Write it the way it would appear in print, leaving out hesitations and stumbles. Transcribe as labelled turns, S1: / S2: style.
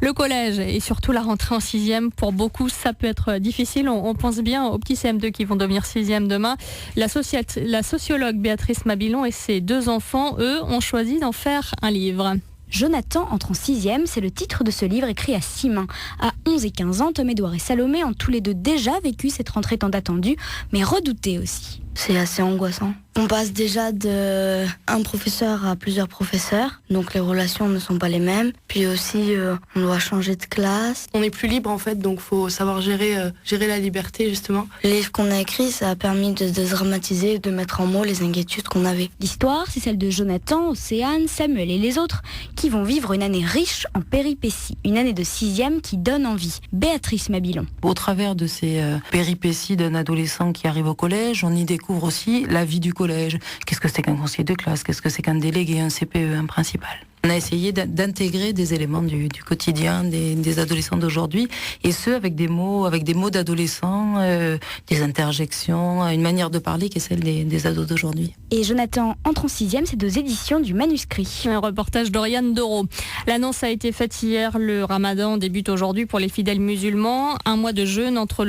S1: Le collège et surtout la rentrée en 6e, pour beaucoup, ça peut être difficile. On pense bien aux petits CM2 qui vont devenir 6e demain. La sociologue Béatrice Mabilon et ses 2 enfants, eux, ont choisi d'en faire un livre.
S2: Jonathan entre en 6e, c'est le titre de ce livre écrit à 6 mains. À 11 et 15 ans, Tom Edouard et Salomé ont tous les 2 déjà vécu cette rentrée tant attendue, mais redoutée aussi.
S3: C'est assez angoissant. On passe déjà d'un professeur à plusieurs professeurs, donc les relations ne sont pas les mêmes. Puis aussi, on doit changer de classe.
S4: On est plus libre en fait, donc faut savoir gérer la liberté justement.
S3: Le livre qu'on a écrit, ça a permis de dédramatiser, de mettre en mots les inquiétudes qu'on avait.
S2: L'histoire, c'est celle de Jonathan, Océane, Samuel et les autres qui vont vivre une année riche en péripéties. Une année de 6e qui donne envie. Béatrice Mabilon.
S5: Au travers de ces péripéties d'un adolescent qui arrive au collège, on y découvre aussi la vie du collège. Qu'est-ce que c'est qu'un conseiller de classe? Qu'est-ce que c'est qu'un délégué, un CPE, un principal? On a essayé d'intégrer des éléments du quotidien des adolescents d'aujourd'hui, et ce avec des mots d'adolescents, des interjections, une manière de parler qui est celle des ados d'aujourd'hui.
S2: Et Jonathan entre en 6e, c'est 2 éditions du manuscrit.
S1: Un reportage d'Oriane Dereau. L'annonce a été faite hier, le ramadan débute aujourd'hui pour les fidèles musulmans. Un mois de jeûne entre